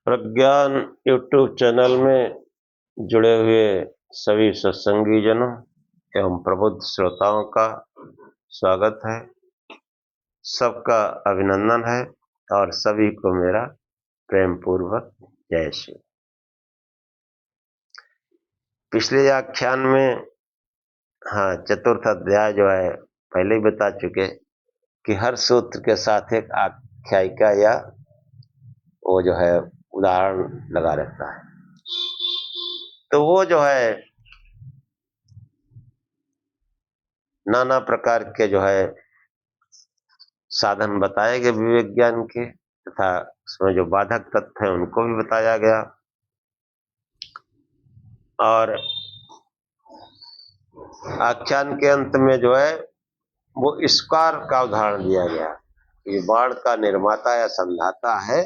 प्रज्ञान YouTube channel में जुड़े हुए सभी सत्संगी जनों एवं प्रबुद्ध श्रोताओं का स्वागत है। सबका अभिनंदन है और सभी को मेरा प्रेम पूर्वक जय श्री। पिछले व्याख्यान में चतुर्थ अध्याय जो है पहले ही बता चुके कि हर सूत्र के साथ एक आख्यायिका या वो जो है उदाहरण लगा रहता है। तो वो जो है नाना प्रकार के जो है साधन बताए गए विवेक ज्ञान के, तथा उसमें जो बाधक तत्व है उनको भी बताया गया। और आख्यान के अंत में जो है वो स्कार का उदाहरण दिया गया। ये बाण का निर्माता या संधाता है,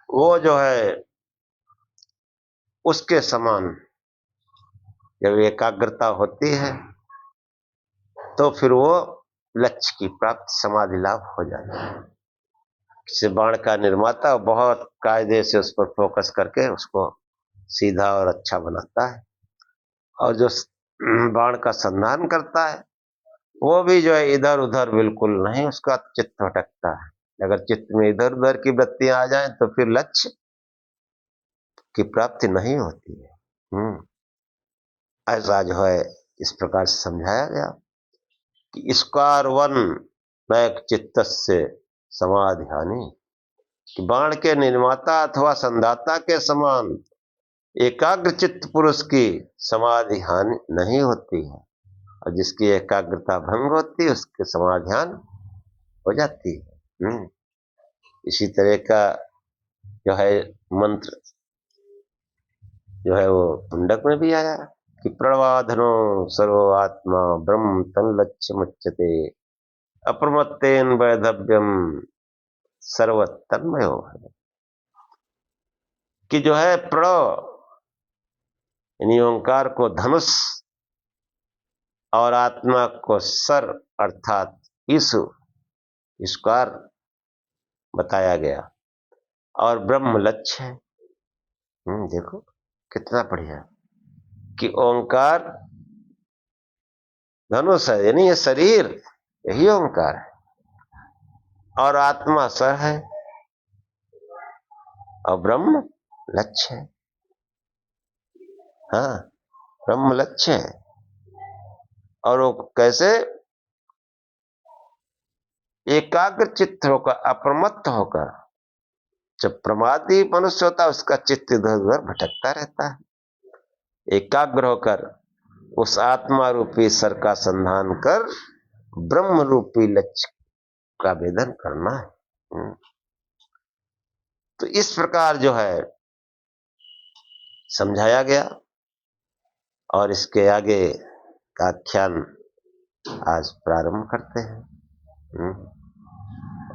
वो जो है उसके समान जब एकाग्रता होती है तो फिर वो लक्ष्य की प्राप्ति समाधि लाभ हो जाता है। किसी बाण का निर्माता बहुत कायदे से उस पर फोकस करके उसको सीधा और अच्छा बनाता है, और जो बाण का संधान करता है वो भी जो है इधर उधर बिल्कुल नहीं, उसका चित्त भटकता है। अगर चित्त में इधर उधर की वृत्तियां आ जाएं तो फिर लक्ष्य की प्राप्ति नहीं होती है। ऐसा जो है इस प्रकार से समझाया गया कि स्कार वन नैक चित्त से समाधिहानि, कि बाण के निर्माता अथवा संधाता के समान एकाग्र चित्त पुरुष की समाधि हानि नहीं होती है, और जिसकी एकाग्रता भंग होती है उसके समाधान हो जाती है। इसी तरह का जो है मंत्र जो है वो मुंडक में भी आया कि प्रणवाधनो सर्व आत्मा ब्रह्म तन लक्ष्य मुच्यते अप्रमत्तेन वैधव्यम सर्वतन्मयो है, कि जो है प्रणव यानी ओंकार को धनुष और आत्मा को सर अर्थात ईशु ईश्वर बताया गया, और ब्रह्म लक्ष्य है। देखो कितना बढ़िया कि ओंकार धनुष है, यानी ये शरीर यही ओंकार है, और आत्मा सर है, और ब्रह्म लक्ष्य है। ब्रह्म लक्ष्य है। और वो कैसे? एकाग्र चित्त होकर, अप्रमत्त होकर। जब प्रमादी मनुष्य होता है उसका चित्त इधर उधर भटकता रहता है। एकाग्र होकर उस आत्मा रूपी सर का संधान कर ब्रह्म रूपी लक्ष्य का वेदन करना है। तो इस प्रकार जो है समझाया गया, और इसके आगे का आख्यान आज प्रारंभ करते हैं।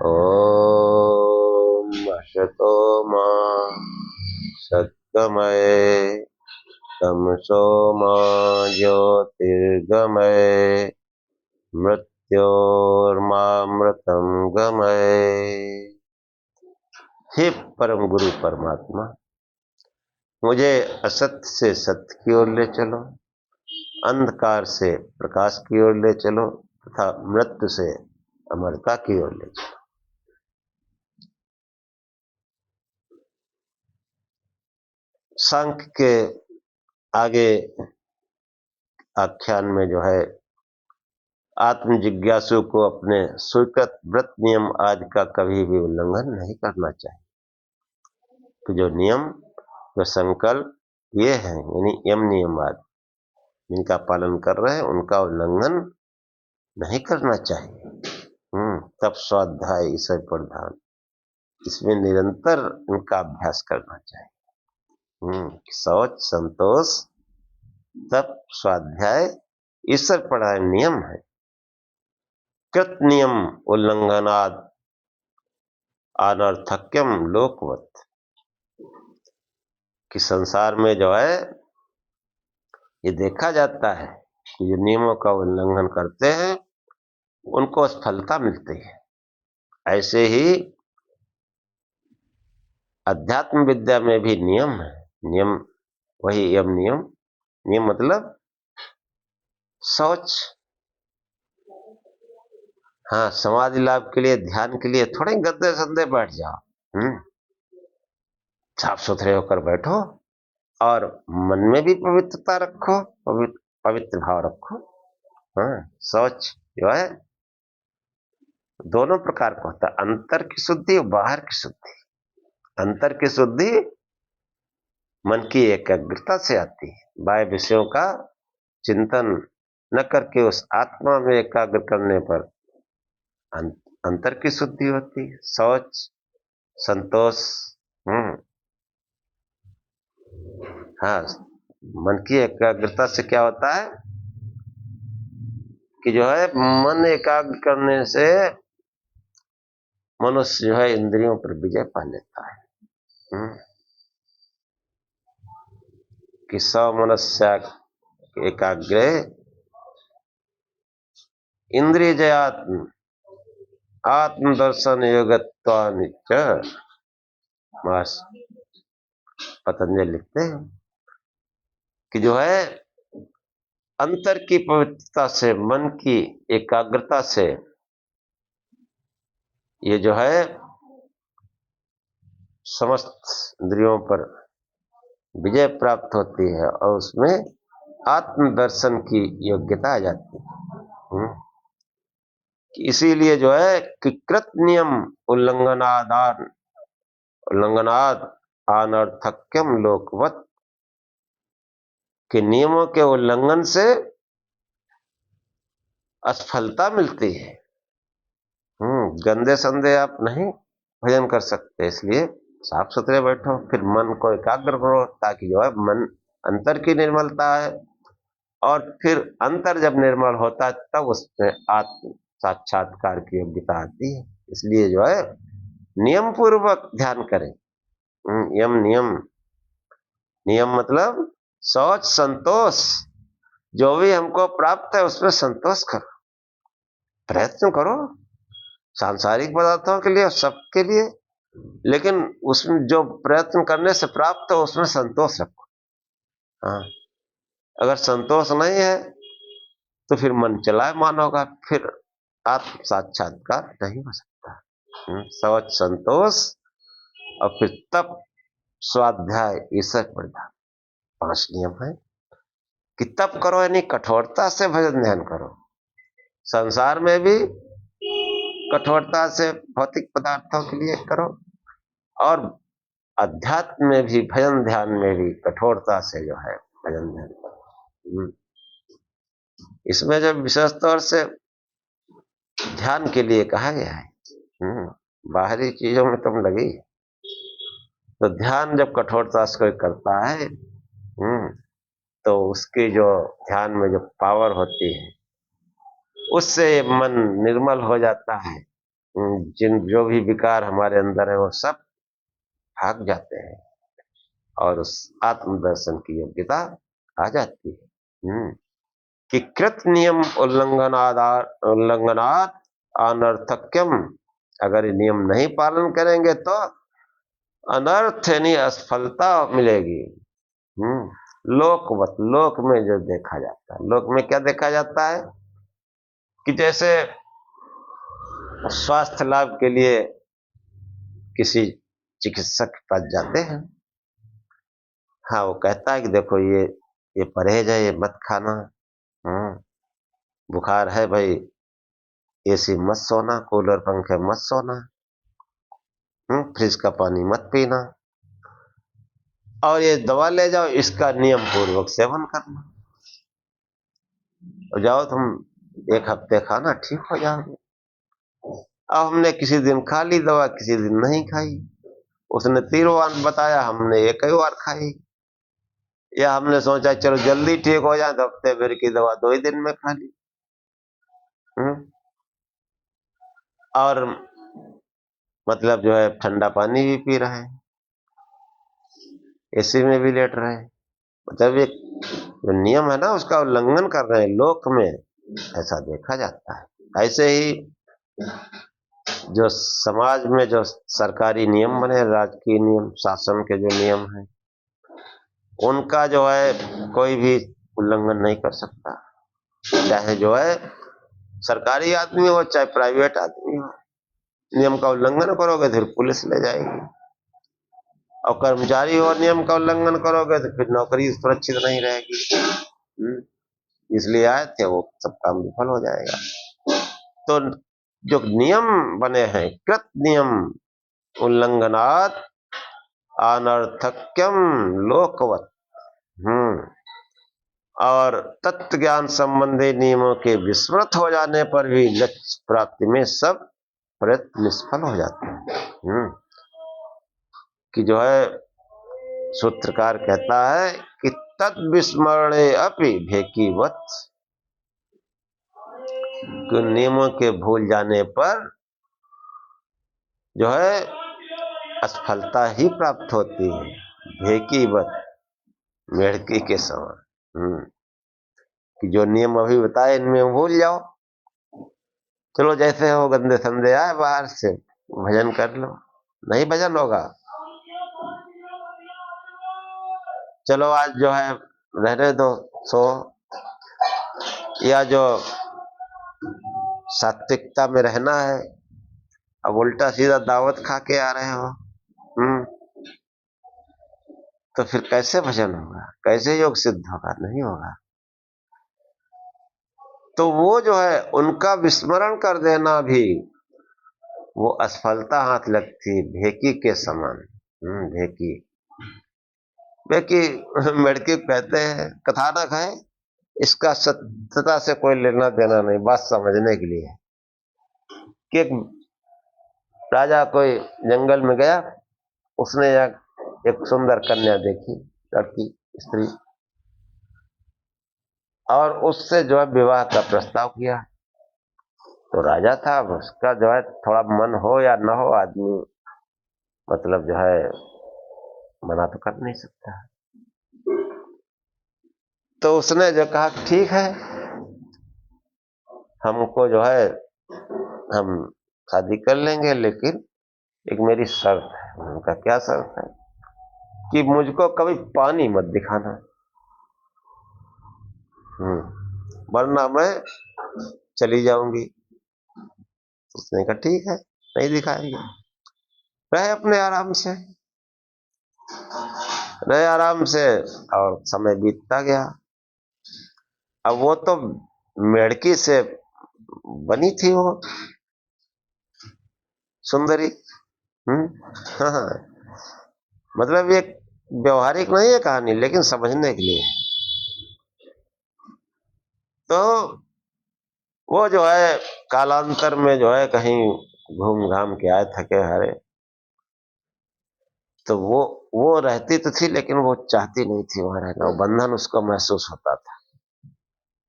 ओम असतो मा सद्गमय तमसो मा ज्योतिर्गमय मृत्योर्मामृतम गमय। हे परम गुरु परमात्मा, मुझे असत्य से सत्य की ओर ले चलो, अंधकार से प्रकाश की ओर ले चलो, तथा मृत्यु से अमरता की ओर ले चलो। सांख्य के आगे आख्यान में जो है आत्म जिज्ञासु को अपने स्वीकृत व्रत नियम आदि का कभी भी उल्लंघन नहीं करना चाहिए। तो जो नियम, जो संकल्प ये हैं, यानी यम नियम आदि जिनका पालन कर रहे हैं उनका उल्लंघन नहीं करना चाहिए। तब स्वाध्याय ईश्वर प्रधान, इसमें निरंतर उनका अभ्यास करना चाहिए। शौच संतोष तप स्वाध्याय ईश्वर प्रधान नियम है। कृत नियम उल्लंघनाद अनर्थक्यम लोकवत, कि संसार में जो है ये देखा जाता है कि जो नियमों का उल्लंघन करते हैं उनको असफलता मिलती है। ऐसे ही अध्यात्म विद्या में भी नियम है। नियम वही यम नियम, नियम मतलब शौच। हाँ, समाधि लाभ के लिए, ध्यान के लिए थोड़े गद्दे संदे बैठ जाओ। साफ सुथरे होकर बैठो और मन में भी पवित्रता रखो, पवित्र भाव रखो। हाँ, शौच जो है दोनों प्रकार का होता है, अंतर की शुद्धि और बाहर की शुद्धि। अंतर की शुद्धि मन की एकाग्रता से आती है, बाह्य विषयों का चिंतन न करके उस आत्मा में एकाग्र करने पर अंतर की शुद्धि होती है, शौच, संतोष। हाँ, मन की एकाग्रता से क्या होता है कि जो है मन एकाग्र करने से मनुष्य जो है इंद्रियों पर विजय पा लेता है। कि स मनस्या एकाग्रे इंद्रिय जयात्म आत्मदर्शन योगत्वानिच। पतंजलि लिखते हैं कि जो है अंतर की पवित्रता से, मन की एकाग्रता से ये जो है समस्त इंद्रियों पर विजय प्राप्त होती है और उसमें आत्मदर्शन की योग्यता आ जाती है। इसीलिए जो है कि कृत नियम उल्लंघनाद अनर्थक्यम लोकवत, के नियमों के उल्लंघन से असफलता मिलती है। गंदे संदे आप नहीं भजन कर सकते, इसलिए साफ सुथरे बैठो, फिर मन को एकाग्र करो ताकि जो है मन अंतर की निर्मलता है, और फिर अंतर जब निर्मल होता है तब उसमें आत्म साक्षात्कार की योग्यता आती है। इसलिए जो है नियम पूर्वक ध्यान करें। यम नियम, नियम मतलब शौच, संतोष। जो भी हमको प्राप्त है उसमें संतोष करो, प्रयत्न करो सांसारिक पदार्थों के लिए, सबके लिए, लेकिन उसमें जो प्रयत्न करने से प्राप्त हो उसमें संतोष रखो। हाँ, अगर संतोष नहीं है तो फिर मन चलायमान होगा, फिर आत्म साक्षात्कार नहीं हो सकता। शौच, संतोष और फिर तप, स्वाध्याय, ईश्वर प्रधान, 5 नियम है कि तप करो, यानी कठोरता से भजन ध्यान करो। संसार में भी कठोरता से भौतिक पदार्थों के लिए करो, और अध्यात्म में भी, भजन ध्यान में भी कठोरता से जो है भजन ध्यान करो। इसमें जब विशेष तौर से ध्यान के लिए कहा गया है, बाहरी चीजों में तुम लगी, तो ध्यान जब कठोरता से कोई करता है तो उसकी जो ध्यान में जो पावर होती है उससे मन निर्मल हो जाता है। जो भी विकार हमारे अंदर है वो सब भाग जाते हैं और उस आत्मदर्शन की योग्यता आ जाती है। कि कृत नियम उल्लंघनात् अनर्थक्यम, अगर ये नियम नहीं पालन करेंगे तो अनर्थ यानी असफलता मिलेगी। लोकवत, लोक में जो देखा जाता है, लोक में क्या देखा जाता है कि जैसे स्वास्थ्य लाभ के लिए किसी चिकित्सक के पास जाते हैं, हाँ, वो कहता है कि देखो ये परहेज है, ये मत खाना, बुखार है भाई, एसी मत सोना, कूलर पंखे मत सोना, फ्रिज का पानी मत पीना, और ये दवा ले जाओ, इसका नियम पूर्वक सेवन करना, और जाओ तुम 1 हफ्ते खाना, ठीक हो जाओगे। अब हमने किसी दिन खा ली दवा, किसी दिन नहीं खाई, उसने 3 बार बताया, हमने 1 ही बार खाई, या हमने सोचा चलो जल्दी ठीक हो जाए तो हफ्ते भर की दवा 2 ही दिन में खा ली। और मतलब जो है ठंडा पानी भी पी रहे हैं, एसी में भी लेट रहे हैं, मतलब एक जो नियम है ना उसका उल्लंघन कर रहे हैं। लोक में ऐसा देखा जाता है। ऐसे ही जो समाज में जो सरकारी नियम बने, राजकीय नियम, शासन के जो नियम हैं, उनका जो है कोई भी उल्लंघन नहीं कर सकता, चाहे जो है सरकारी आदमी हो चाहे प्राइवेट आदमी हो। नियम का उल्लंघन करोगे तो फिर पुलिस ले जाएगी, और कर्मचारी हो नियम का उल्लंघन करोगे तो फिर नौकरी सुरक्षित नहीं रहेगी। इसलिए आए थे, वो सब काम विफल हो जाएगा। तो जो नियम बने हैं, कृत नियम उल्लंघनात् अनर्थक्यम लोकवत्, और तत्व ज्ञान संबंधी नियमों के विस्मृत हो जाने पर भी लक्ष्य प्राप्ति में सब प्रयत्न निष्फल हो जाते हैं। कि जो है सूत्रकार कहता है कि तद विस्मरणे अपि भेकीवत्, कि नियमों के भूल जाने पर जो है असफलता ही प्राप्त होती है, भेकीवत्, मेढकी के समान। कि जो नियम अभी बताए इनमें भूल जाओ, चलो जैसे हो गंदे संदे आए बाहर से, भजन कर लो, नहीं भजन होगा, चलो आज जो है रहने दो, सो, या जो सात्विकता में रहना है, अब उल्टा सीधा दावत खा के आ रहे हो, तो फिर कैसे भजन होगा, कैसे योग सिद्ध होगा, नहीं होगा। तो वो जो है उनका विस्मरण कर देना भी वो असफलता हाथ लगती, भेकी के समान। भेकी मेढकी कहते हैं, कथानक है, इसका सत्यता से कोई लेना देना नहीं, बात समझने के लिए। कि एक राजा कोई जंगल में गया, उसने एक सुंदर कन्या देखी, लड़की, स्त्री, और उससे जो है विवाह का प्रस्ताव किया। तो राजा था, उसका जो है थोड़ा मन हो या न हो, आदमी मतलब जो है मना तो कर नहीं सकता। तो उसने जो कहा ठीक है, हमको जो है हम शादी कर लेंगे, लेकिन एक मेरी शर्त है। उनका क्या शर्त है? कि मुझको कभी पानी मत दिखाना, वरना मैं चली जाऊंगी। उसने कहा ठीक है, नहीं दिखाएंगे। रहे अपने आराम से, रहे आराम से, और समय बीतता गया। अब वो तो मेढकी से बनी थी, वो सुंदरी। हाँ, मतलब ये व्यवहारिक नहीं है कहानी, लेकिन समझने के लिए। तो वो जो है कालांतर में जो है कहीं घूम घाम के आए, थके हारे, तो वो रहती तो थी, लेकिन वो चाहती नहीं थी वहां रहना, वो बंधन उसको महसूस होता था।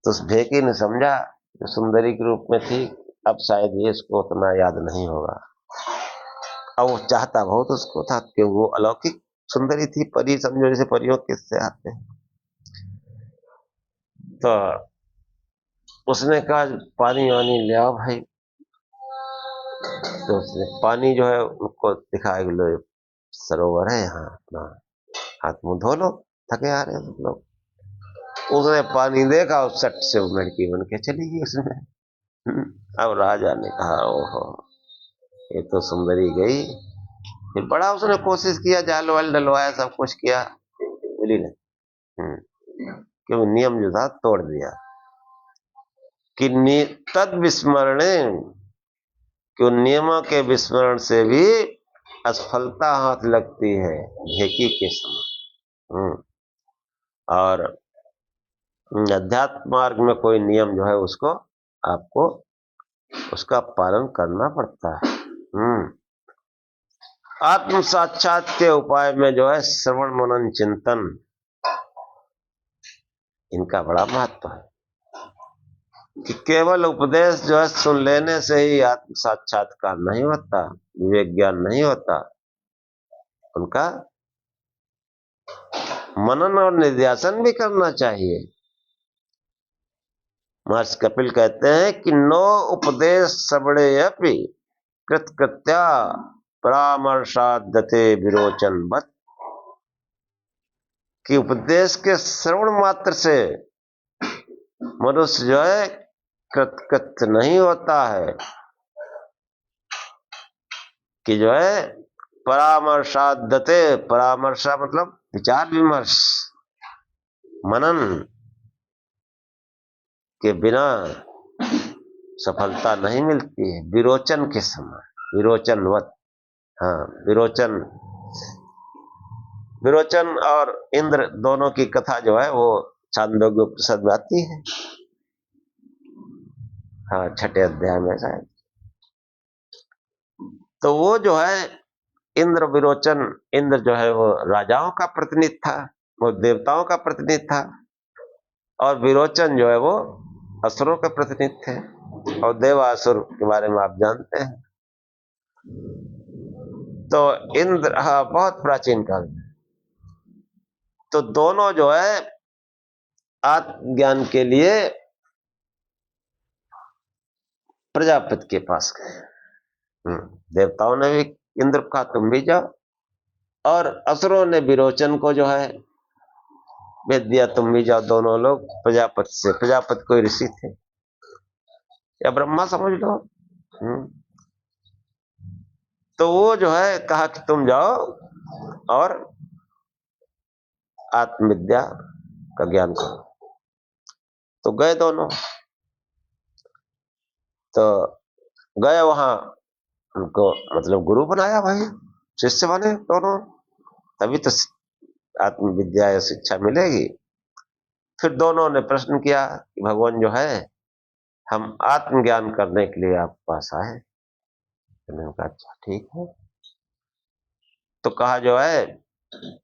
तो उस भेकी ने समझा, जो सुंदरी के रूप में थी, अब शायद ये इसको उतना याद नहीं होगा। अब वो चाहता बहुत उसको था, क्योंकि वो अलौकिक सुंदरी थी, परी समझो, जैसे परियों किससे आते हैं। तो उसने कहा पानी वानी ले आओ भाई। तो उसने पानी जो है उनको दिखाया, लो सरोवर है यहाँ, अपना हाथ मुंह धो लो, थके आ रहे हैं सब लोग। उसने पानी देखा, उस सट से वो लड़की बन के चली गई उसमें। अब राजा ने कहा ओहो, ये तो सुंदरी गई। फिर बड़ा उसने कोशिश किया, जाल वाल डलवाया, सब कुछ किया, मिली नहीं। क्यों? नियम जो था तोड़ दिया। कि तद विस्मरणे, कि नियमों के विस्मरण से भी असफलता हाथ लगती है, भेकी के समान। और अध्यात्म मार्ग में कोई नियम जो है उसको आपको उसका पालन करना पड़ता है। आत्म साक्षात के उपाय में जो है श्रवण मनन चिंतन, इनका बड़ा महत्व है। कि केवल उपदेश जो है सुन लेने से ही आत्म साक्षात्कार नहीं होता, विवेक ज्ञान नहीं होता, उनका मनन और निध्यासन भी करना चाहिए। महर्षि कपिल कहते हैं कि नो उपदेश सबड़े अपि कृत्या परामर्शादते विरोचनवत्, कि उपदेश के श्रवण मात्र से मनुष्य जो है कृतकृत्य नहीं होता है, कि जो है परामर्शादते, परामर्शा मतलब विचार विमर्श, मनन के बिना सफलता नहीं मिलती है। विरोचन के समय, विरोचनवत, हाँ विरोचन, विरोचन और इंद्र दोनों की कथा जो है वो छांदोग्य उपनिषद में आती है, हाँ 6ठे अध्याय में शायद। तो वो जो है इंद्र, विरोचन, इंद्र जो है वो राजाओं का प्रतिनिधि था, वो देवताओं का प्रतिनिधि था, और विरोचन जो है वो असुरों के प्रतिनिधि थे। और देवासुर के बारे में आप जानते हैं। तो इंद्र, हाँ बहुत प्राचीन काल में, तो दोनों जो है आत्मज्ञान के लिए प्रजापति के पास गए। देवताओं ने भी इंद्र का तुम भी जाओ, और असुरों ने विरोचन को जो है भेज दिया, तुम भी जाओ। दोनों लोग प्रजापति से, प्रजापति कोई ऋषि थे या ब्रह्मा समझ लो। तो वो जो है कहा कि तुम जाओ और आत्मविद्या का ज्ञान करो। तो गए दोनों, तो गए वहां, उनको मतलब गुरु बनाया भाई, शिष्य बने दोनों, तभी तो आत्मविद्या या शिक्षा मिलेगी। फिर दोनों ने प्रश्न किया कि भगवान जो है हम आत्मज्ञान करने के लिए आपके पास आए। मैंने कहा अच्छा ठीक है। तो कहा जो है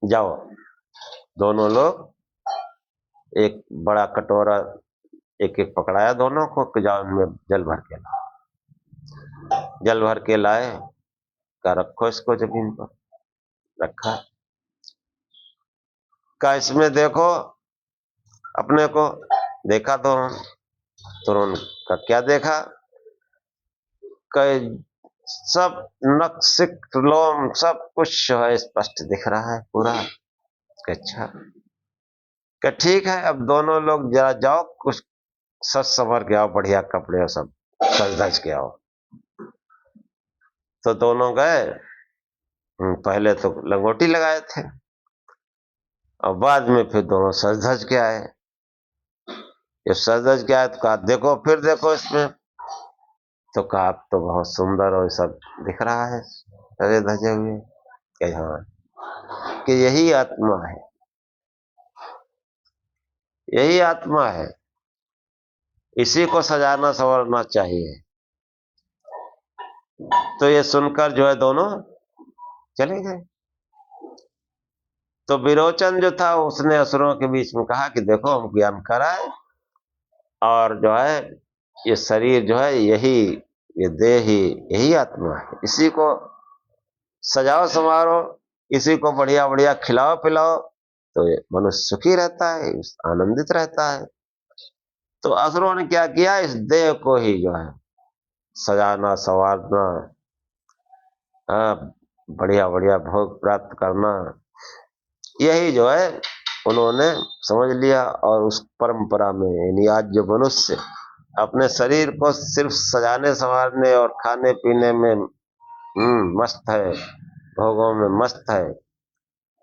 जाओ, दोनों लोग एक बड़ा कटोरा एक एक पकड़ाया दोनों को, कि जाओ इनमें जल भर के लाओ। जल भर के लाए, का रखो इसको जमीन पर, रखा, का इसमें देखो अपने को, देखा तो तुरंत का क्या देखा, कई सब नक्सिक लोम सब कुछ जो है स्पष्ट दिख रहा है पूरा। अच्छा क्या ठीक है, अब दोनों लोग जरा जाओ कुछ सच संवर के आओ, बढ़िया कपड़े और सब सज धज के आओ। तो दोनों गए, पहले तो लंगोटी लगाए थे और बाद में फिर दोनों सज धज के आए। ये सज धज के आए तो कहा देखो, फिर देखो इसमें, तो कहा आप तो बहुत सुंदर और सब दिख रहा है सजे धजे हुए। कि हाँ, कि यही आत्मा है, यही आत्मा है, इसी को सजाना संवरना चाहिए। तो ये सुनकर जो है दोनों चले गए। तो विरोचन जो था उसने असुरों के बीच में कहा कि देखो हम ज्ञान कराए, और जो है ये शरीर जो है यही, ये देह ही यही आत्मा है, इसी को सजाओ संवारो, इसी को बढ़िया बढ़िया खिलाओ पिलाओ, तो ये मनुष्य सुखी रहता है, आनंदित रहता है। तो असुरों ने क्या किया, इस देह को ही जो है सजाना संवारना, बढ़िया बढ़िया भोग प्राप्त करना, यही जो है उन्होंने समझ लिया। और उस परंपरा में यानी आज जो मनुष्य अपने शरीर को सिर्फ सजाने संवारने और खाने पीने में मस्त है, भोगों में मस्त है,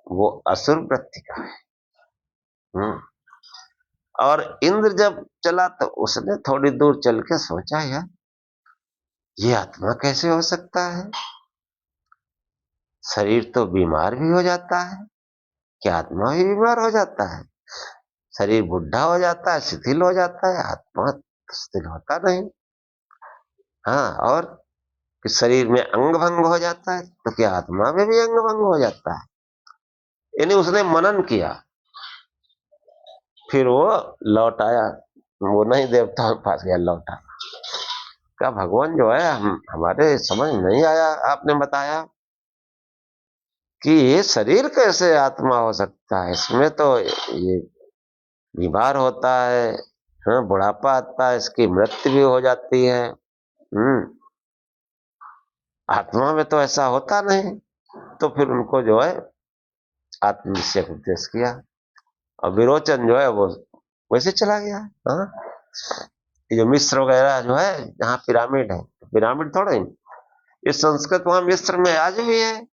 वो असुर वृत्ति का है। और इंद्र जब चला तो उसने थोड़ी दूर चल के सोचा यार ये आत्मा कैसे हो सकता है, शरीर तो बीमार भी हो जाता है, क्या आत्मा भी बीमार हो जाता है, शरीर बुढ़ा हो जाता है, शिथिल हो जाता है, आत्मा तो शिथिल होता नहीं। हाँ, और कि शरीर में अंग भंग हो जाता है, तो क्या आत्मा में भी अंग भंग हो जाता है। यानी उसने मनन किया, फिर वो लौट आया, वो नहीं देवताओं के पास गया, लौटा। क्या भगवान जो है हमारे समझ नहीं आया, आपने बताया कि ये शरीर कैसे आत्मा हो सकता है, इसमें तो ये बीमार होता है, हाँ बुढ़ापा आता है, इसकी मृत्यु भी हो जाती है। आत्मा में तो ऐसा होता नहीं। तो फिर उनको जो है आत्म विषय उपदेश किया और विरोचन जो है वो वैसे चला गया। हाँ, ये जो मिस्र वगैरह जो है जहाँ पिरामिड है, पिरामिड थोड़ा ही, ये संस्कृत वहां मिस्र में आज भी है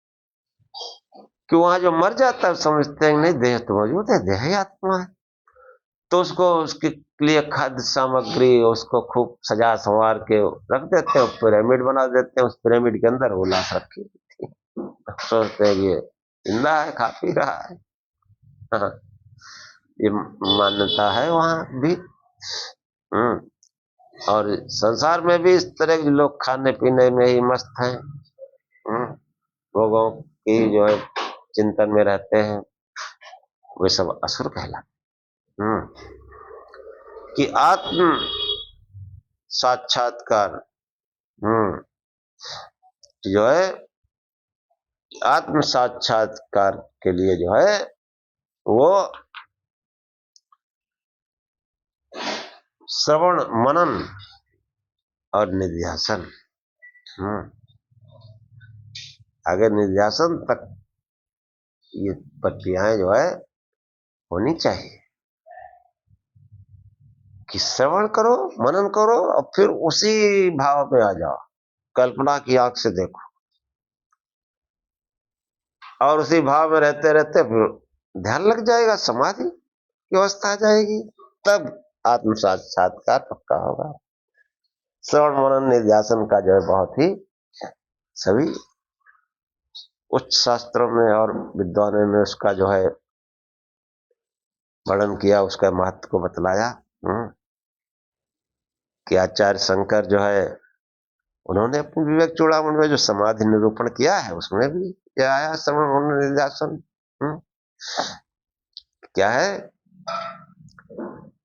कि वहां जो मर जाता है समझते हैं नहीं देह तो मौजूद है, देह ही आत्मा है। तो उसको उसके लिए खाद्य सामग्री उसको खूब सजा संवार के रख देते हैं, पिरामिड बना देते हैं, उस पिरामिड के अंदर वो लाश रखी थी। सोचते हैं ये जिंदा है, खा पी रहा है। हाँ, ये मान्यता है वहां भी। और संसार में भी इस तरह के लोग खाने पीने में ही मस्त हैं, भोगों की जो है चिंतन में रहते हैं, वे सब असुर कहलाते। कि आत्म साक्षात्कार जो है, आत्म साक्षात्कार के लिए जो है वो श्रवण मनन और निध्यासन, आगे निध्यासन तक ये प्रक्रियाएं जो है होनी चाहिए कि श्रवण करो, मनन करो और फिर उसी भाव में आ जाओ, कल्पना की आंख से देखो और उसी भाव में रहते रहते फिर ध्यान लग जाएगा, समाधि की अवस्था आ जाएगी, तब आत्म साक्षात्कार पक्का होगा। श्रवण मनन निध्यासन का जो है बहुत ही सभी उच्च शास्त्रों में और विद्वानों में उसका जो है वर्णन किया, उसका महत्व को बतलाया। कि आचार्य शंकर जो है उन्होंने अपने विवेक चूड़ामणि में जो समाधि निरूपण किया है उसमें भी क्या आया, श्रवण मनन निध्यासन। क्या है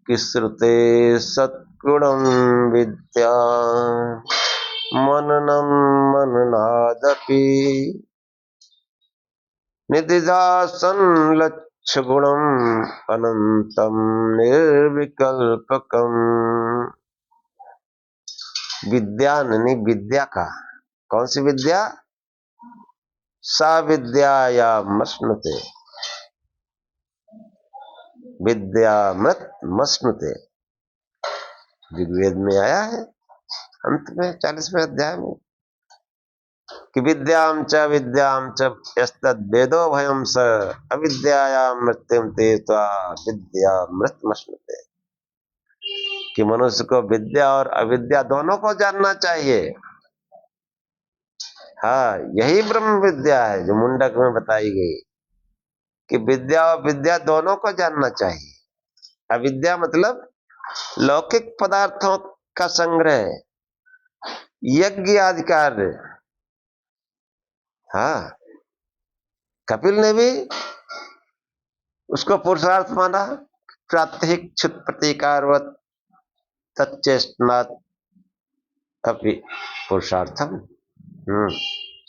कि श्रुते सत्गुणं विद्या मननं मननादपि निदिध्यासन लक्ष्य गुणम अनंतम निर्विकल्पकम। विद्या नहीं, विद्या का कौन सी विद्या? सा विद्या या मस्नुते, विद्यामृत मस्नुते, ऋग्वेद में आया है अंत में 40वें अध्याय में कि विद्याम च यस्तद् वेदो भयम स अविद्यायां मृत्युम तीर्त्वा विद्यामृत मश्नुते। कि मनुष्य को विद्या और अविद्या दोनों को जानना चाहिए। हाँ, यही ब्रह्म विद्या है जो मुंडक में बताई गई कि विद्या और विद्या दोनों को जानना चाहिए। अविद्या मतलब लौकिक पदार्थों का संग्रह, यज्ञ आदि कार्य। हाँ, कपिल ने भी उसको पुरुषार्थ माना, प्रात्यहिक क्षुत प्रतिकारवत तच्चेष्टनात् अपि पुरुषार्थम।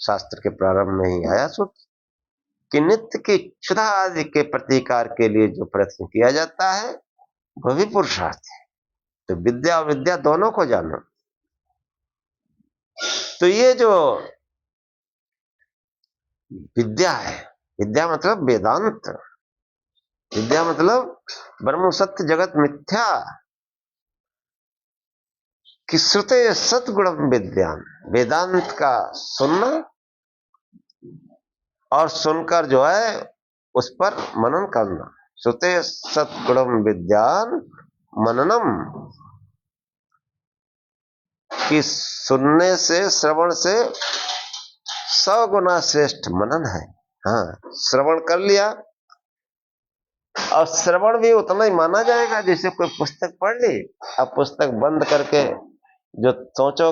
शास्त्र के प्रारंभ में ही आया सूत्र कि नित्य की क्षुधा आदि के प्रतिकार के लिए जो प्रयत्न किया जाता है वह भी पुरुषार्थ है। तो विद्या और विद्या दोनों को जानो। तो ये जो विद्या है, विद्या मतलब वेदांत, विद्या मतलब ब्रह्म सत्य जगत मिथ्या कि श्रुते सतगुणम विद्यान, वेदांत का सुनना और सुनकर जो है उस पर मनन करना। श्रुते सतगुणम विद्यान मननम, कि सुनने से श्रवण से 100 गुना श्रेष्ठ मनन है। हाँ, श्रवण कर लिया और श्रवण भी उतना ही माना जाएगा जैसे कोई पुस्तक पढ़ ली। अब पुस्तक बंद करके जो सोचो,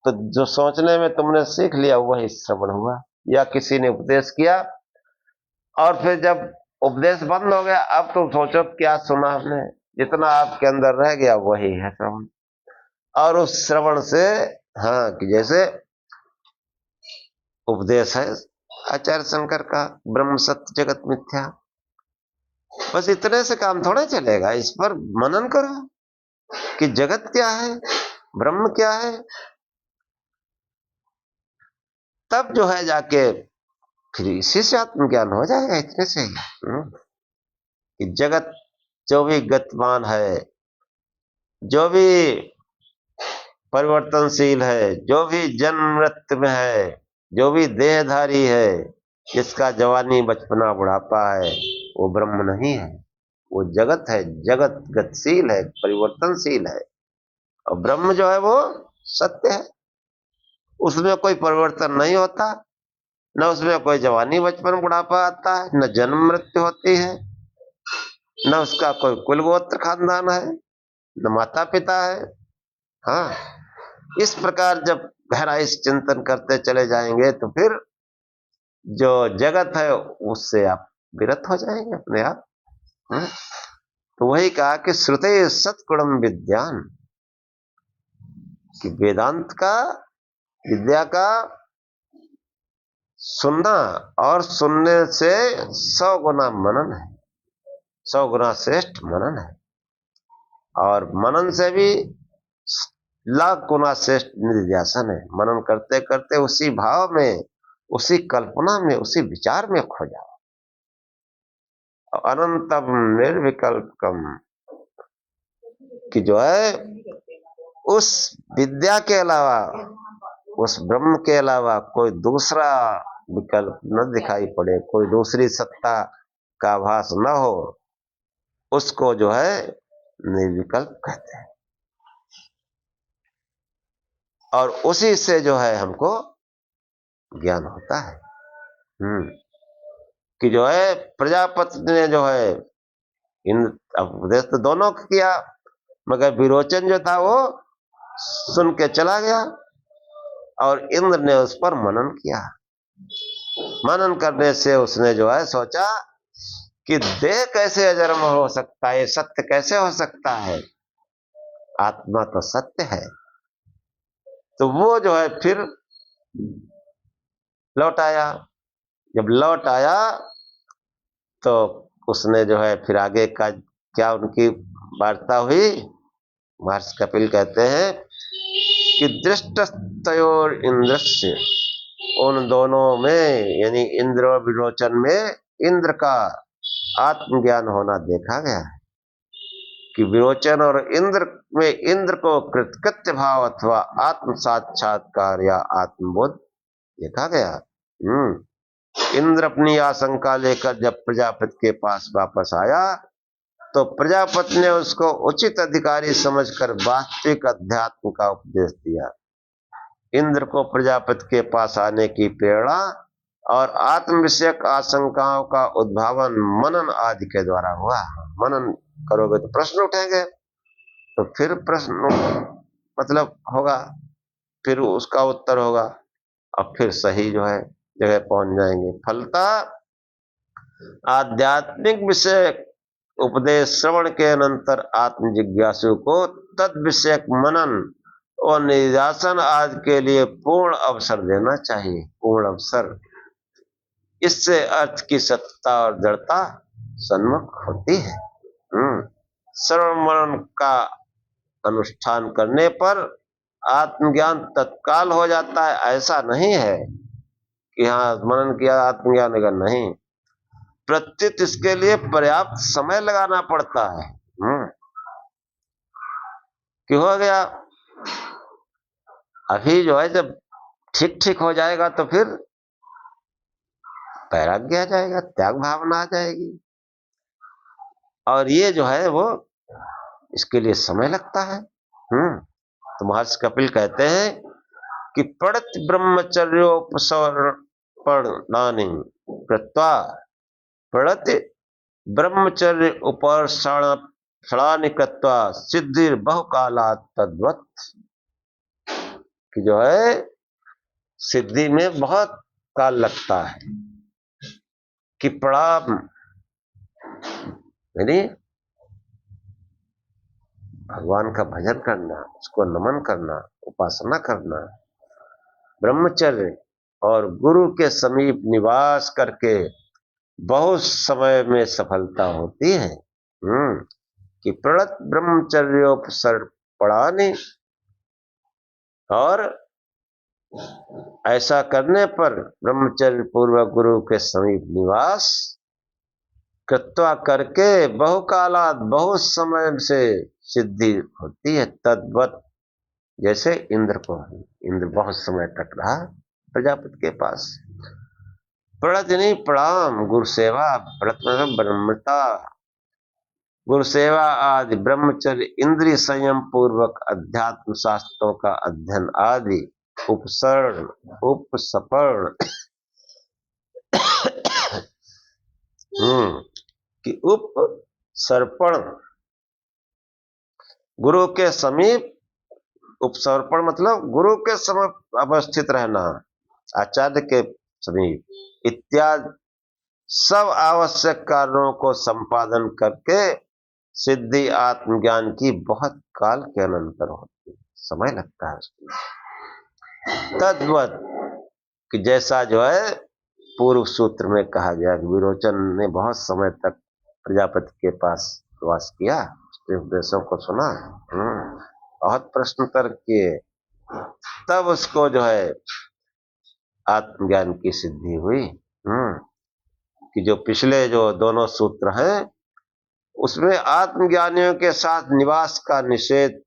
तो जो सोचने में तुमने सीख लिया वही श्रवण हुआ, या किसी ने उपदेश किया और फिर जब उपदेश बंद हो गया अब तुम सोचो क्या सुना हमने, जितना आपके अंदर रह गया वही है श्रवण। और उस श्रवण से, हाँ, कि जैसे उपदेश है आचार्य शंकर का ब्रह्म सत्य जगत मिथ्या, बस इतने से काम थोड़ा चलेगा। इस पर मनन करो कि जगत क्या है, ब्रह्म क्या है, तब जो है जाके फिर इसी से आत्मज्ञान हो जाएगा, इतने से ही। कि जगत जो भी गतिमान है, जो भी परिवर्तनशील है, जो भी जन्म मृत्यु में है, जो भी देहधारी है, जिसका जवानी बचपना बुढ़ापा है, वो ब्रह्म नहीं है, वो जगत है। जगत गतिशील है, परिवर्तनशील है, और ब्रह्म जो है वो सत्य है। उसमें कोई परिवर्तन नहीं होता, न उसमें कोई जवानी बचपन बुढ़ापा आता है, न जन्म मृत्यु होती है, न उसका कोई कुल गोत्र खानदान है, न माता पिता है। हाँ, इस प्रकार जब गहराई से चिंतन करते चले जाएंगे तो फिर जो जगत है उससे आप विरत हो जाएंगे अपने आप। तो वही कहा कि श्रुते सत्गुणम विद्यान, कि वेदांत का, विद्या का सुनना और सुनने से 100 गुना मनन है, 100 गुना श्रेष्ठ मनन है, और मनन से भी लाख गुना श्रेष्ठ निधिध्यासन है। मनन करते करते उसी भाव में, उसी कल्पना में, उसी विचार में खो जाओ। अनंतम निर्विकल्पकम, कि जो है उस विद्या के अलावा, उस ब्रह्म के अलावा कोई दूसरा विकल्प न दिखाई पड़े, कोई दूसरी सत्ता का आभास न हो, उसको जो है निर्विकल्प कहते हैं। और उसी से जो है हमको ज्ञान होता है। कि जो है प्रजापति ने जो है इन उपदेश तो दोनों को किया, मगर विरोचन जो था वो सुन के चला गया, और इंद्र ने उस पर मनन किया। मनन करने से उसने जो है सोचा कि देह कैसे अजन्म हो सकता है, सत्य कैसे हो सकता है, आत्मा तो सत्य है। तो वो जो है फिर लौट आया। जब लौट आया तो उसने जो है फिर आगे का क्या उनकी वार्ता हुई, महर्षि कपिल कहते हैं कि दृष्टस्तयोर इंद्रस्य, उन दोनों में यानी इंद्र और विरोचन में इंद्र का आत्मज्ञान होना देखा गया है। कि विरोचन और इंद्र में इंद्र को कृतकृत्य भाव अथवा आत्म साक्षात्कार या आत्मबोध देखा गया। इंद्र अपनी आशंका लेकर जब प्रजापति के पास वापस आया तो प्रजापति ने उसको उचित अधिकारी समझकर वास्तविक अध्यात्म का उपदेश दिया। इंद्र को प्रजापति के पास आने की प्रेरणा और आत्म विषयक आशंकाओं का उद्भावन मनन आदि के द्वारा हुआ। मनन करोगे तो प्रश्न उठेंगे, तो फिर प्रश्न मतलब होगा, फिर उसका उत्तर होगा, और फिर सही जो है जगह पहुंच जाएंगे। फलता आध्यात्मिक विषय उपदेश श्रवण के अनंतर आत्म जिज्ञासु को तद विषयक मनन और निधिध्यासन आदि के लिए पूर्ण अवसर देना चाहिए। पूर्ण अवसर, इससे अर्थ की सत्ता और जड़ता सन्मुख होती है। श्रवण मनन का अनुष्ठान करने पर आत्मज्ञान तत्काल हो जाता है, ऐसा नहीं है कि हाँ मनन किया आत्मज्ञान होगा, नहीं। प्रत्युत इसके लिए पर्याप्त समय लगाना पड़ता है। कि हो गया अभी जो है जब ठीक ठीक हो जाएगा तो फिर वैराग्य आ जाएगा, त्याग भावना आ जाएगी, और ये जो है वो इसके लिए समय लगता है। तो महर्षि कपिल कहते हैं कि पढ़त ब्रह्मचर्योपसर्पणानि कृत्वा, पढ़त ब्रह्मचर्य उपसर्पणानि कृत्वा सिद्धि बहुकालात् तद्वत्, कि जो है सिद्धि में बहुत काल लगता है। कि प्रणाम यानी भगवान का भजन करना, उसको नमन करना, उपासना करना, ब्रह्मचर्य और गुरु के समीप निवास करके बहुत समय में सफलता होती है। कि प्रणत ब्रह्मचर्योपसर्पणानि, और ऐसा करने पर ब्रह्मचर्य पूर्वक गुरु के समीप निवास कृत्वा करके बहुकालात बहुत समय से सिद्धि होती है। तद्वत जैसे इंद्र को, इंद्र बहुत समय तक रहा प्रजापति के पास। प्रणत नहीं प्रणाम गुरु सेवा, व्रत ब्रह्मता, गुरु सेवा आदि ब्रह्मचर्य इंद्रिय संयम पूर्वक अध्यात्म शास्त्रों का अध्ययन आदि उपसरण उपसपर्ण कि उपसर्पण गुरु के समीप, उपसर्पण मतलब गुरु के समीप अवस्थित रहना, आचार्य के समीप इत्यादि सब आवश्यक कार्यों को संपादन करके सिद्धि आत्मज्ञान की बहुत काल के अनंतर होती है, समय लगता है उसमें। तद्वत कि जैसा जो है पूर्व सूत्र में कहा गया कि विरोचन ने बहुत समय तक प्रजापति के पास वास किया, उसके उपदेशों को सुना, बहुत प्रश्नोत्तर किए, तब उसको जो है आत्मज्ञान की सिद्धि हुई। कि जो पिछले जो दोनों सूत्र हैं उसमें आत्मज्ञानियों के साथ निवास का निषेध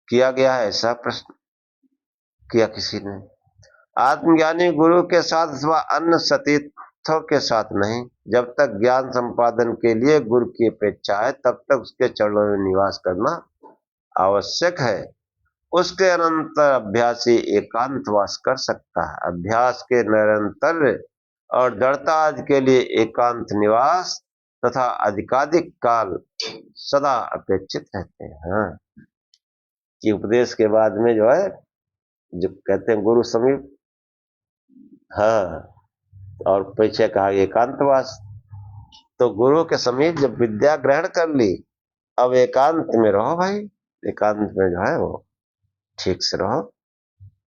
किया गया है, ऐसा प्रश्न किया किसी ने। आत्मज्ञानी गुरु के साथ अथवा अन्य सतीर्थों के साथ नहीं, जब तक ज्ञान संपादन के लिए गुरु की अपेक्षा है तब तक उसके चरणों में निवास करना आवश्यक है। उसके अनंतर अभ्यासी एकांतवास कर सकता है। अभ्यास के निरंतर और दृढ़ता आदि के लिए एकांत निवास तथा अधिकाधिक काल सदा अपेक्षित रहते हैं। कि उपदेश के बाद में जो है, जो कहते हैं गुरु समीप, और पीछे कहा एकांतवास, तो गुरु के समीप जब विद्या ग्रहण कर ली, अब एकांत में रहो भाई, एकांत में जो है वो ठीक से रहो,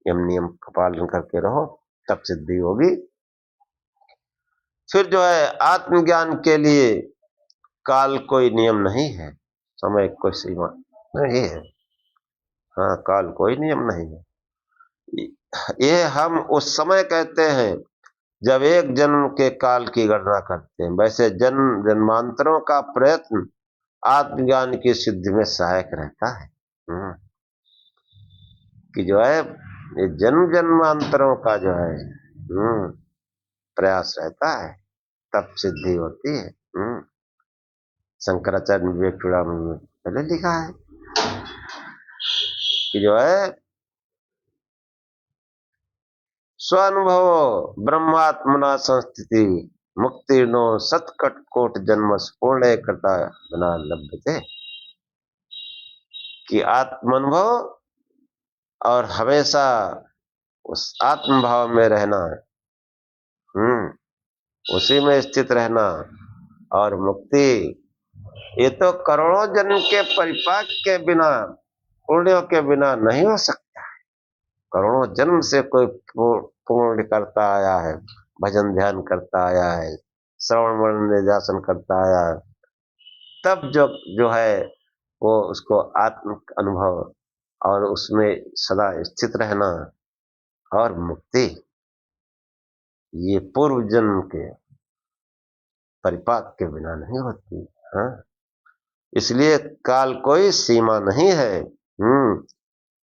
यम नियम का पालन करके रहो, तब सिद्धि होगी। फिर जो है आत्मज्ञान के लिए काल कोई नियम नहीं है, समय कोई सीमा नहीं है। काल कोई नियम नहीं है। ये हम उस समय कहते हैं जब एक जन्म के काल की गणना करते हैं। वैसे जन्म जन्मांतरों का प्रयत्न आत्मज्ञान की सिद्धि में सहायक रहता है। कि जो है ये जन्म जन्मांतरों का जो है प्रयास रहता है, तब सिद्धि होती है। शंकराचार्य विवेक चूड़ामणि में पहले लिखा है कि जो है स्वानुभव ब्रह्मात्मना संस्थिति मुक्तिर्नो सत्कटकोट जन्म पूर्ण कृता बना लभ्यते। कि आत्मानुभव और हमेशा उस आत्मभाव में रहना, उसी में स्थित रहना और मुक्ति, ये तो करोड़ों जन्म के परिपाक के बिना, पुण्यों के बिना नहीं हो सकता है। करोड़ों जन्म से कोई पूर्ण करता आया है, भजन ध्यान करता आया है, श्रवण मनन निधिध्यासन करता आया है, तब जो है वो उसको आत्म अनुभव और उसमें सदा स्थित रहना और मुक्ति, ये पूर्व जन्म के परिपाक के बिना नहीं होती। इसलिए काल कोई सीमा नहीं है।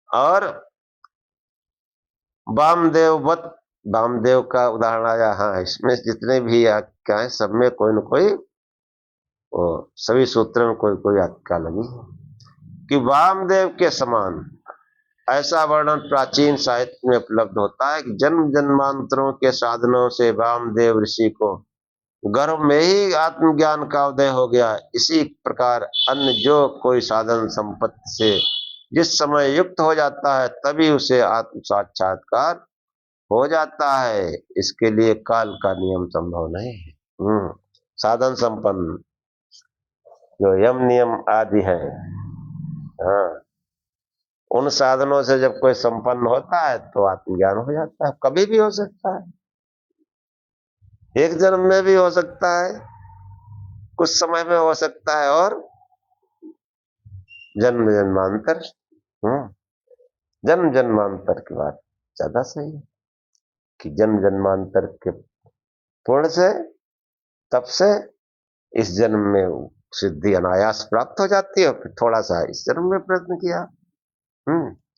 और वामदेव का उदाहरण आया। इसमें जितने भी आख्या है सब में कोई न कोई, वो सभी सूत्रों में कोई कोई आख्या लगी है कि वामदेव के समान। ऐसा वर्णन प्राचीन साहित्य में उपलब्ध होता है कि जन्म जन्मांतरों के साधनों से वामदेव ऋषि को गर्भ में ही आत्मज्ञान का उदय हो गया। इसी प्रकार अन्य जो कोई साधन संपत्ति से जिस समय युक्त हो जाता है तभी उसे आत्म साक्षात्कार हो जाता है। इसके लिए काल का नियम संभव नहीं है। साधन संपन्न जो यम नियम आदि है, उन साधनों से जब कोई संपन्न होता है तो आत्मज्ञान हो जाता है। कभी भी हो सकता है, एक जन्म में भी हो सकता है, कुछ समय में हो सकता है, और जन्म जन्मांतर, जन्म जन्मांतर के बाद ज्यादा सही है कि जन्म जन्मांतर के पुण्य से, तब से इस जन्म में सिद्धि अनायास प्राप्त हो जाती है। फिर थोड़ा सा इस जन्म में प्रयत्न किया।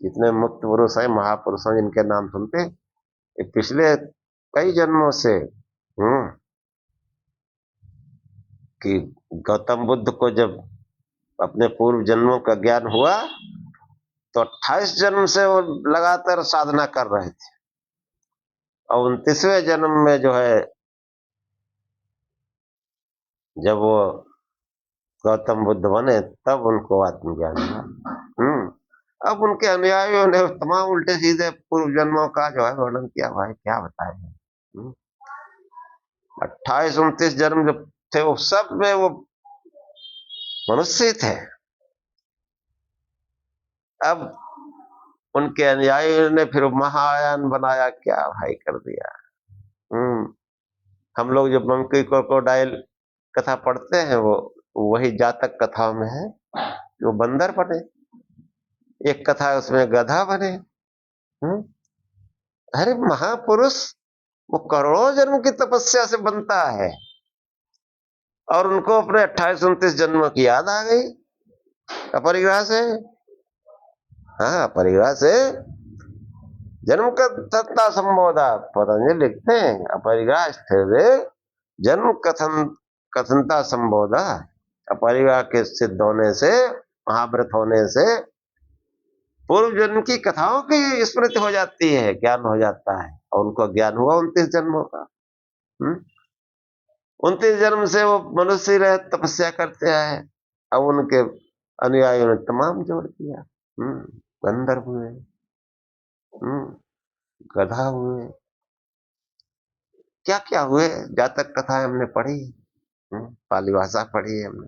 इतने मुक्त पुरुष है, महापुरुष हैं जिनके नाम सुनते हैं, ये पिछले कई जन्मों से कि गौतम बुद्ध को जब अपने पूर्व जन्मों का ज्ञान हुआ तो 28 जन्म से वो लगातार साधना कर रहे थे, और 29वें जन्म में जो है जब वो गौतम बुद्ध बने तब उनको आत्मज्ञान हुआ। अब उनके अनुयायियों ने तमाम उल्टे सीधे पूर्व जन्मों का जो है वर्णन किया। भाई क्या बताए, 28-29 जन्म जो थे वो सब में वो मनुष्य थे। अब उनके अनुयायियों ने फिर महायान बनाया, क्या भाई कर दिया। हम लोग जो मंकी क्रोकोडाइल कथा पढ़ते हैं वो वही जातक कथाओं में है, जो बंदर बने, एक कथा उसमें गधा बने। अरे महापुरुष वो करोड़ों जन्म की तपस्या से बनता है, और उनको अपने 28-29 जन्म की याद आ गई अपरिग्रह से। हाँ, अपरिग्रह से जन्म कथनता संबोधा, पतंजलि लिखते हैं अपरिग्रह स्थिर जन्म कथनता संबोधा। अपरिग्रह के सिद्ध होने से, महाव्रत होने से पूर्व जन्म की कथाओं की स्मृति हो जाती है, ज्ञान हो जाता है, और उनको ज्ञान हुआ 29 जन्मों का। 29 जन्म से वो मनुष्य रहे, तपस्या करते आए। अब उनके अनुयायियों ने तमाम जोड़ दिया, बंदर हुए, गधा हुए, क्या क्या हुए। जातक कथा हमने पढ़ी, पाली भाषा पढ़ी है हमने।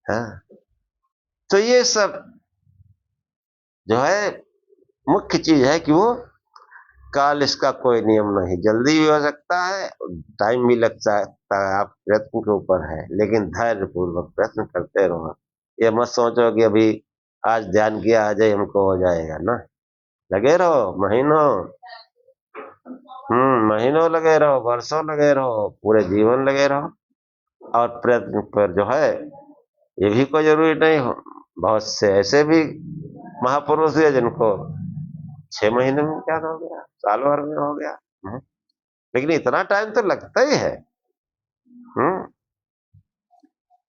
हाँ, तो ये सब जो है मुख्य चीज है कि वो काल, इसका कोई नियम नहीं, जल्दी भी हो सकता है, टाइम भी लग सकता है, आप प्रयत्न के ऊपर है, लेकिन धैर्य पूर्वक प्रयत्न करते रहो। ये मत सोचो कि अभी आज ध्यान किया आज ही हमको हो जाएगा ना, लगे रहो महीनों, महीनों लगे रहो, वर्षों लगे रहो, पूरे जीवन लगे रहो, और प्रयत्न पर जो है ये भी कोई जरूरी नहीं हो। बहुत से ऐसे भी महापुरुष है जिनको 6 महीने में क्या हो गया, साल भर में हो गया, लेकिन इतना टाइम तो लगता ही है।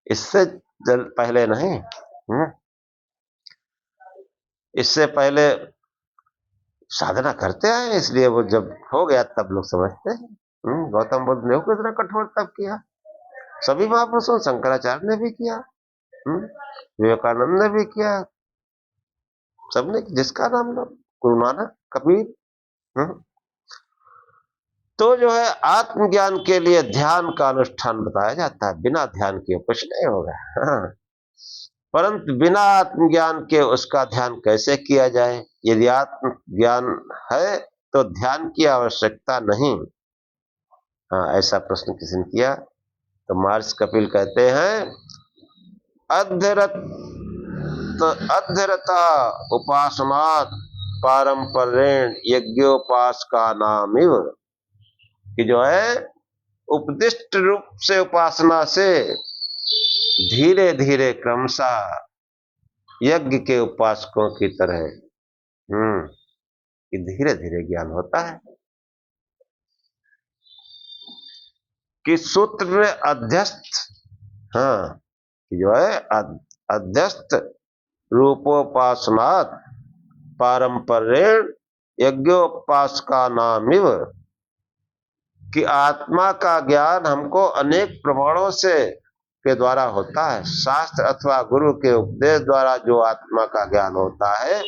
इससे पहले नहीं, इससे पहले साधना करते आए, इसलिए वो जब हो गया तब लोग समझते हैं। गौतम बुद्ध ने कितना कठोर तप किया, सभी महापुरुषों, शंकराचार्य ने भी किया, विवेकानंद ने भी किया, सबने, जिसका नाम लो, गुरु नानक, कबीर। तो जो है आत्मज्ञान के लिए ध्यान का अनुष्ठान बताया जाता है, बिना ध्यान के कुछ नहीं होगा। परंतु बिना आत्मज्ञान के उसका ध्यान कैसे किया जाए। यदि आत्मज्ञान है तो ध्यान की आवश्यकता नहीं। ऐसा प्रश्न किसी ने किया तो महर्षि कपिल कहते हैं, अध्यरता उपासनात् पारंपरेण यज्ञोपासका नामिव, कि जो है उपदिष्ट रूप से उपासना से धीरे धीरे क्रमशः यज्ञ के उपासकों की तरह कि धीरे धीरे ज्ञान होता है। कि सूत्र में अध्यस्त, जो है अध्यस्त रूपोपासनात् पारंपरेण यज्ञोपासका नामिव, कि आत्मा का ज्ञान हमको अनेक प्रमाणों से के द्वारा होता है। शास्त्र अथवा गुरु के उपदेश द्वारा जो आत्मा का ज्ञान होता है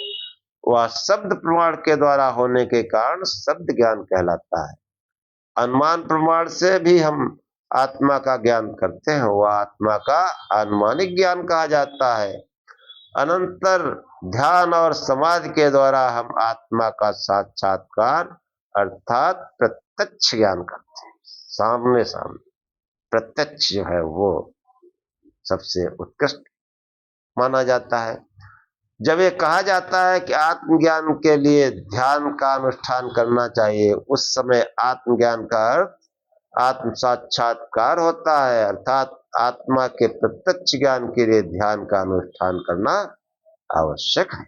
वह शब्द प्रमाण के द्वारा होने के कारण शब्द ज्ञान कहलाता है। अनुमान प्रमाण से भी हम आत्मा का ज्ञान करते हैं, वह आत्मा का अनुमानिक ज्ञान कहा जाता है। अनंतर ध्यान और समाधि के द्वारा हम आत्मा का साक्षात्कार अर्थात प्रत्यक्ष ज्ञान करते हैं। सामने सामने प्रत्यक्ष जो है वो सबसे उत्कृष्ट माना जाता है। जब ये कहा जाता है कि आत्मज्ञान के लिए ध्यान का अनुष्ठान करना चाहिए, उस समय आत्मज्ञान का अर्थ आत्म साक्षात्कार होता है, अर्थात आत्मा के प्रत्यक्ष ज्ञान के लिए ध्यान का अनुष्ठान करना आवश्यक है।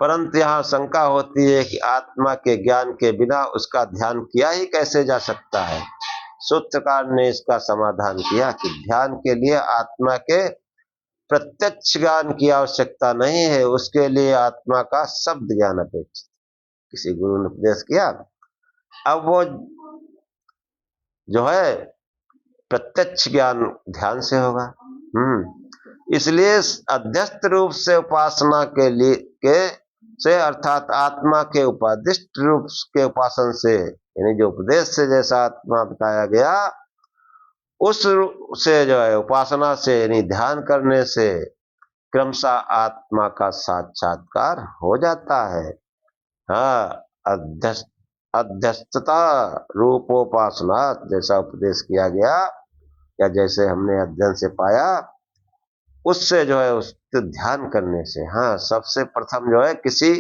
परंतु यहाँ शंका होती है कि आत्मा के ज्ञान के बिना उसका ध्यान किया ही कैसे जा सकता है। सूत्रकार ने इसका समाधान किया कि ध्यान के लिए आत्मा के प्रत्यक्ष ज्ञान की आवश्यकता नहीं है, उसके लिए आत्मा का शब्द ज्ञान अपेक्षित। किसी गुरु ने उपदेश किया, अब वो जो है प्रत्यक्ष ज्ञान ध्यान से होगा। इसलिए अध्यस्त रूप से उपासना के लिए से अर्थात आत्मा के उपादिष्ट रूप के उपासन से, यानी जो उपदेश से जैसा आत्मा बताया गया उस से जो है उपासना से यानी ध्यान करने से क्रमशः आत्मा का साक्षात्कार हो जाता है। हाँ, अध्यस्तता रूपोपासना जैसा उपदेश किया गया या जैसे हमने अध्ययन से पाया, उससे जो है उस ध्यान करने से, हाँ, सबसे प्रथम जो है किसी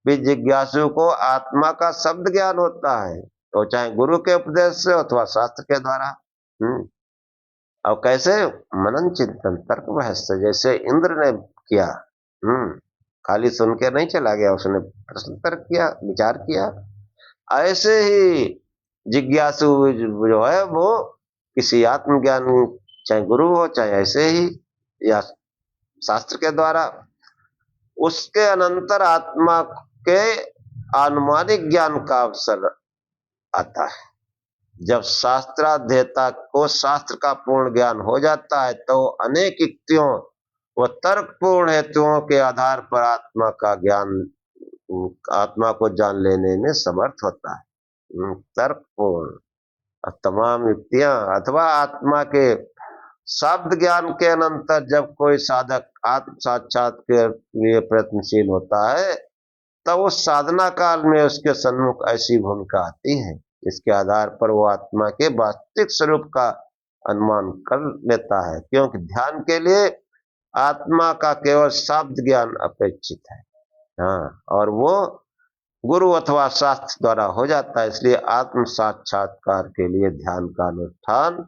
भी जिज्ञासु को आत्मा का शब्द ज्ञान होता है, तो चाहे गुरु के उपदेश से अथवा शास्त्र के द्वारा। और कैसे? मनन चिंतन तर्क बहस से, जैसे इंद्र ने किया। खाली सुन के नहीं चला गया, उसने प्रश्न तर्क किया, विचार किया। ऐसे ही जिज्ञासु जो है वो किसी आत्मज्ञान, चाहे गुरु हो चाहे ऐसे ही या शास्त्र के द्वारा, उसके अनंतर आत्मा के अनुमानिक ज्ञान का अवसर आता है। जब शास्त्राध्येता को शास्त्र का पूर्ण ज्ञान हो जाता है तो अनेक युक्तियों व तर्कपूर्ण हेतुओं के आधार पर आत्मा का ज्ञान, आत्मा को जान लेने में समर्थ होता है। तर्कपूर्ण तमाम युक्तियां अथवा आत्मा के शब्द ज्ञान के अनंतर जब कोई साधक आत्म साक्षात के लिए प्रयत्नशील होता है, तब उस साधना काल में उसके सन्मुख ऐसी भूमिका आती है इसके आधार पर वो आत्मा के वास्तविक स्वरूप का अनुमान कर लेता है, क्योंकि ध्यान के लिए आत्मा का केवल शब्द ज्ञान अपेक्षित है। हाँ, और वो गुरु अथवा शास्त्र द्वारा हो जाता है। इसलिए आत्म साक्षात्कार के लिए ध्यान का अनुष्ठान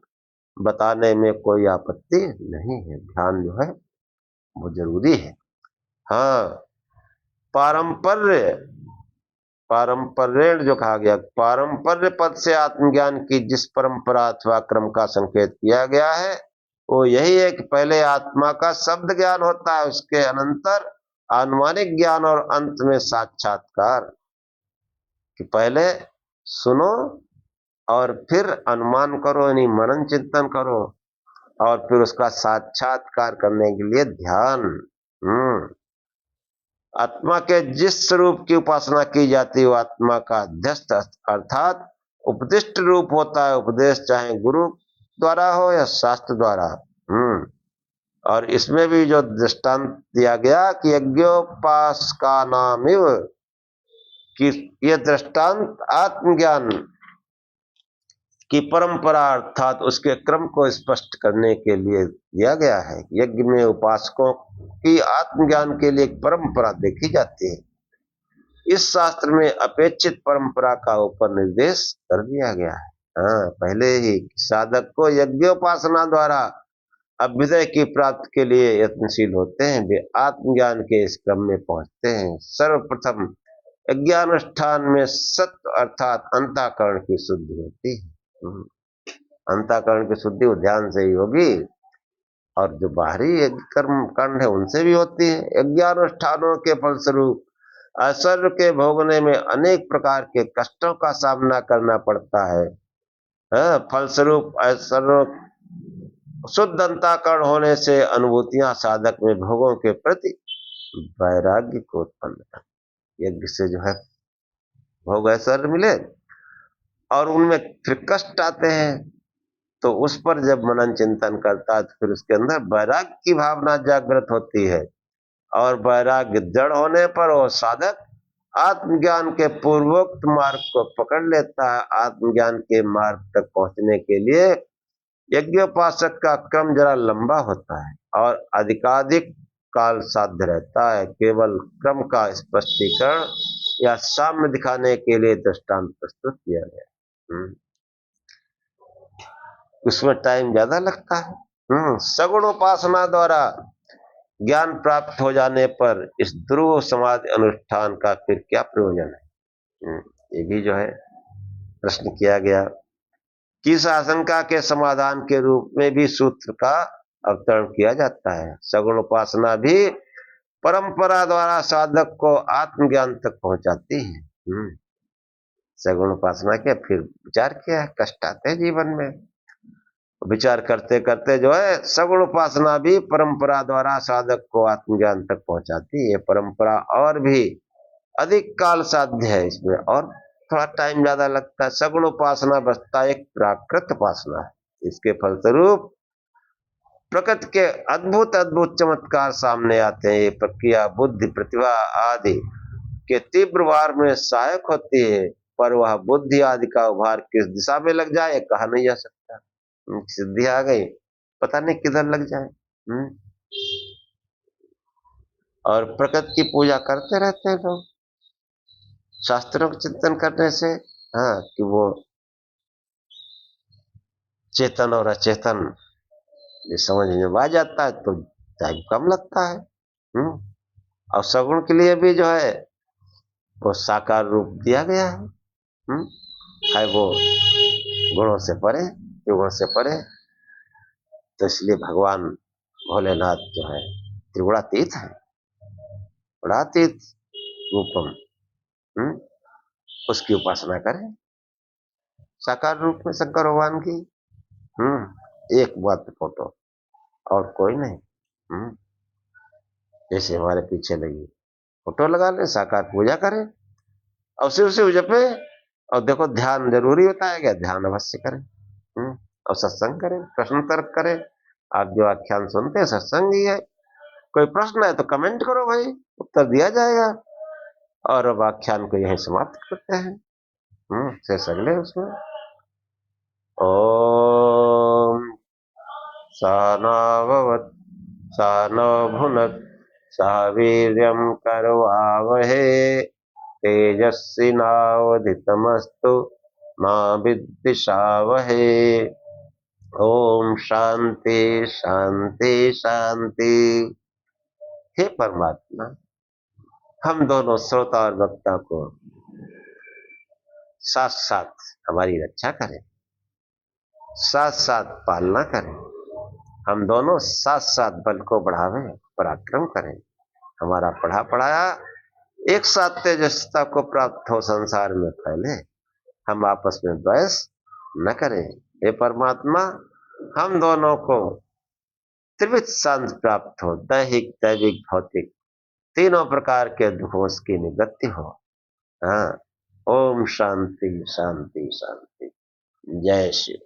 बताने में कोई आपत्ति नहीं है। ध्यान जो है वो जरूरी है। हाँ, पारंपर्य जो कहा गया, पारंपर्य पद से आत्मज्ञान की जिस परंपरा अथवा क्रम का संकेत किया गया है वो यही है कि पहले आत्मा का शब्द ज्ञान होता है, उसके अनंतर अनुमानिक ज्ञान और अंत में साक्षात्कार। कि पहले सुनो और फिर अनुमान करो, यानी मनन चिंतन करो, और फिर उसका साक्षात्कार करने के लिए ध्यान। आत्मा के जिस स्वरूप की उपासना की जाती है वो आत्मा का अध्यस्त अर्थात उपदिष्ट रूप होता है। उपदेश चाहे गुरु द्वारा हो या शास्त्र द्वारा। और इसमें भी जो दृष्टांत दिया गया कि यज्ञोपासका नामिव, कि ये दृष्टांत आत्मज्ञान की परंपरा अर्थात उसके क्रम को स्पष्ट करने के लिए दिया गया है। यज्ञ में उपासकों की आत्मज्ञान के लिए एक परंपरा देखी जाती है। इस शास्त्र में अपेक्षित परंपरा का ऊपर निर्देश कर दिया गया है। हाँ, पहले ही साधक को यज्ञोपासना द्वारा अभ्युदय की प्राप्ति के लिए यत्नशील होते हैं, वे आत्मज्ञान के इस क्रम में पहुंचते हैं। सर्वप्रथम यज्ञानुष्ठान में सत्व अर्थात अंतःकरण की शुद्धि होती है। अंतःकरण की शुद्धि ध्यान से ही होगी, और जो बाहरी कर्म कांड है उनसे भी होती है। यज्ञानुष्ठानों के फलस्वरूप ऐश्वर्य के भोगने में अनेक प्रकार के कष्टों का सामना करना पड़ता है। फलस्वरूप ऐश्वर्य शुद्ध अंतःकरण होने से अनुभूतियां साधक में भोगों के प्रति वैराग्य को उत्पन्न करती। यज्ञ से जो है भोग ऐश्वर्य मिले और उनमें फिर कष्ट आते हैं, तो उस पर जब मनन चिंतन करता है तो फिर उसके अंदर वैराग्य की भावना जागृत होती है, और वैराग्य दृढ़ होने पर वो साधक आत्मज्ञान के पूर्वोक्त मार्ग को पकड़ लेता है। आत्मज्ञान के मार्ग तक पहुंचने के लिए यज्ञोपासक का क्रम जरा लंबा होता है और अधिकाधिक काल साध्य रहता है, केवल क्रम का स्पष्टीकरण या साम्य दिखाने के लिए दृष्टांत प्रस्तुत किया गया। उसमें टाइम ज्यादा लगता है। सगुण उपासना द्वारा ज्ञान प्राप्त हो जाने पर इस ध्रुव समाधि अनुष्ठान का फिर क्या प्रयोजन है? ये भी जो है प्रश्न किया गया। किस आशंका के समाधान के रूप में भी सूत्र का अवतरण किया जाता है। सगुण उपासना भी परंपरा द्वारा साधक को आत्मज्ञान तक पहुंचाती है। सगुण उपासना के फिर विचार किया है, कष्ट आते हैं जीवन में, विचार करते करते जो है सगुण उपासना भी परंपरा द्वारा साधक को आत्मज्ञान तक पहुंचाती है। परंपरा और भी अधिक काल साध्य है, इसमें और थोड़ा टाइम ज्यादा लगता है। सगुण उपासना बसता एक प्राकृत उपासना है। इसके फलस्वरूप प्रकृति के अद्भुत अद्भुत चमत्कार सामने आते हैं। ये प्रक्रिया बुद्धि प्रतिभा आदि के तीव्र वार में सहायक होती है, पर वह बुद्धि आदि का उभार किस दिशा में लग जाए कहा नहीं जा सकता। सिद्धि आ गई, पता नहीं किधर लग जाए। और प्रकृति की पूजा करते रहते हैं लोग शास्त्रों का चिंतन करने से, कि वो चेतन और अचेतन ये समझ में आ जाता है तो टाइम कम लगता है। और सगुण के लिए भी जो है वो साकार रूप दिया गया है वो गुणों से परे, युगों से परे। तो इसलिए भगवान भोलेनाथ जो है त्रिगुणातीत है, गुणातीत रूपम, उसकी उपासना करें साकार रूप में शंकर भगवान की। एक बात फोटो और कोई नहीं। जैसे हमारे पीछे लगी फोटो लगा ले, साकार पूजा करें और शिव शिव जपे। और देखो ध्यान जरूरी होता है क्या, ध्यान अवश्य करें। और सत्संग करें, प्रश्न तर्क करें। आप जो आख्यान सुनते हैं सत्संग ही है। कोई प्रश्न है तो कमेंट करो भाई, उत्तर दिया जाएगा। और अब आख्यान को यही समाप्त करते हैं। शेष अगले उसमें। ओम सहनाववत् सहनौ भुनक्तु सह वीर्यं करवावहे तेजस्विनावधीतमस्तु मा विद्विषावहे। ओम शांति शांति शांति। हे परमात्मा, हम दोनों श्रोता और वक्ता को साथ साथ हमारी रक्षा करें, साथ साथ पालना करें। हम दोनों साथ साथ बल को बढ़ावें, पराक्रम करें। हमारा पढ़ा पढ़ाया एक साथ तेजस्विता को प्राप्त हो, संसार में फैले। हम आपस में द्वेष न करें। हे परमात्मा, हम दोनों को त्रिविध शांति प्राप्त हो, दैहिक दैविक भौतिक तीनों प्रकार के दुखों की निवृत्ति हो। ओम शांति शांति शांति। जय शिव।